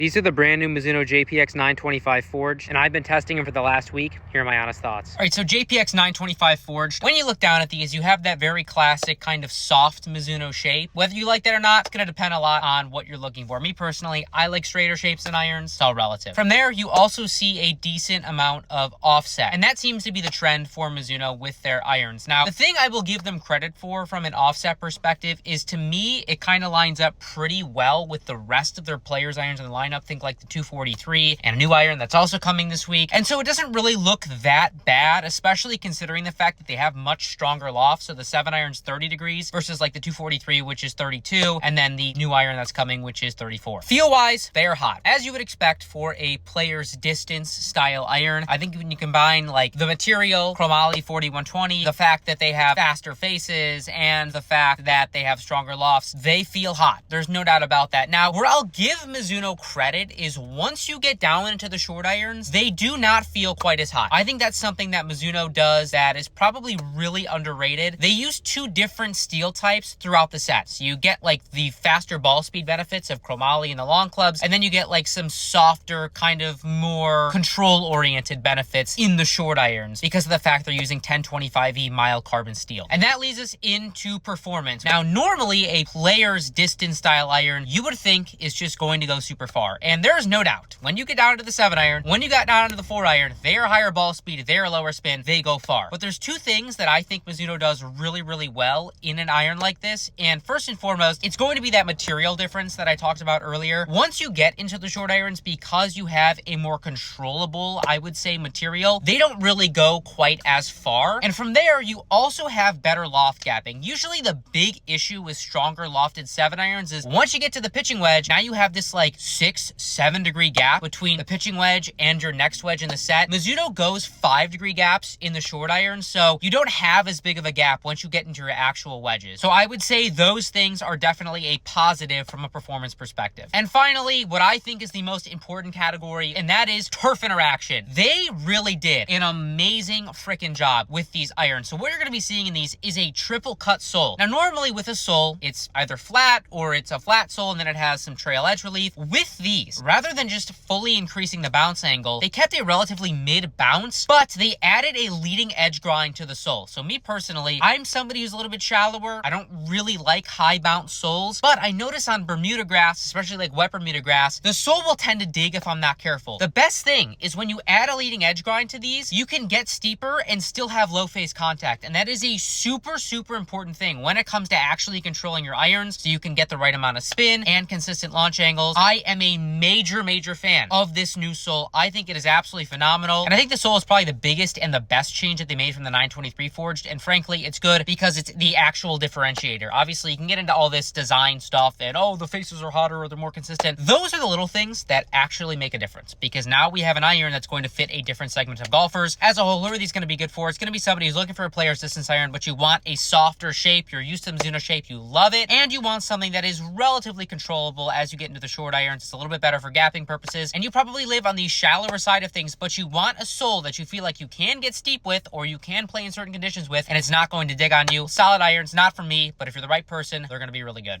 These are the brand new Mizuno JPX 925 forged, and I've been testing them for the last week. Here are my honest thoughts. All right, so JPX 925 forged, when you look down at these, you have that very classic kind of soft Mizuno shape. Whether you like that or not, it's gonna depend a lot on what you're looking for. Me personally, I like straighter shapes than irons. It's all relative. From there, you also see a decent amount of offset, and that seems to be the trend for Mizuno with their irons. Now, the thing I will give them credit for from an offset perspective is, to me, it kind of lines up pretty well with the rest of their players' irons in the lineup. Think like the 243 and a new iron that's also coming this week. And so it doesn't really look that bad, especially considering the fact that they have much stronger loft. So the 7 iron's 30 degrees versus like the 243, which is 32, and then the new iron that's coming, which is 34. Feel-wise, they are hot, as you would expect for a player's distance style iron. I think when you combine like the material, chromoly 4120, the fact that they have faster faces, and the fact that they have stronger lofts, they feel hot. There's no doubt about that. Now, where I'll give Mizuno credit is once you get down into the short irons, they do not feel quite as hot. I think that's something that Mizuno does that is probably really underrated. They use 2 different steel types throughout the set. So you get like the faster ball speed benefits of chromoly and the long clubs, and then you get like some softer, kind of more control-oriented benefits in the short irons because of the fact they're using 1025E mild carbon steel. And that leads us into performance. Now, normally a player's distance style iron, you would think is just going to go super far. And there's no doubt, when you get down to the 7 iron, when you got down to the 4 iron, they are higher ball speed, they are lower spin, they go far. But there's 2 things that I think Mizuno does really well in an iron like this. And first and foremost, it's going to be that material difference that I talked about earlier. Once you get into the short irons, because you have a more controllable, I would say, material, they don't really go quite as far. And from there, you also have better loft gapping. Usually the big issue with stronger lofted 7 irons is once you get to the pitching wedge, now you have this like 6-7 degree gap between the pitching wedge and your next wedge in the set. Mizuno goes 5 degree gaps in the short iron, so you don't have as big of a gap once you get into your actual wedges. So I would say those things are definitely a positive from a performance perspective. And finally, what I think is the most important category, and that is turf interaction. They really did an amazing freaking job with these irons. So what you're going to be seeing in these is a triple cut sole. Now, normally with a sole, it's either flat or it's a flat sole and then it has some trail edge relief. With these, rather than just fully increasing the bounce angle, they kept a relatively mid bounce, but they added a leading edge grind to the sole. So me personally, I'm somebody who's a little bit shallower. I don't really like high bounce soles, but I notice on Bermuda grass, especially like wet Bermuda grass, the sole will tend to dig if I'm not careful. The best thing is when you add a leading edge grind to these, you can get steeper and still have low face contact. And that is a super important thing when it comes to actually controlling your irons so you can get the right amount of spin and consistent launch angles. I am a major fan of this new sole. I think it is absolutely phenomenal. And I think the sole is probably the biggest and the best change that they made from the 923 forged. And frankly, it's good because it's the actual differentiator. Obviously, you can get into all this design stuff and, oh, the faces are hotter or they're more consistent. Those are the little things that actually make a difference because now we have an iron that's going to fit a different segment of golfers. As a whole, who are these going to be good for? It's going to be somebody who's looking for a player's distance iron, but you want a softer shape. You're used to the Mizuno shape. You love it. And you want something that is relatively controllable as you get into the short irons. It's a little bit better for gapping purposes. And you probably live on the shallower side of things, but you want a sole that you feel like you can get steep with or you can play in certain conditions with, and it's not going to dig on you. Solid irons, not for me, but if you're the right person, they're going to be really good.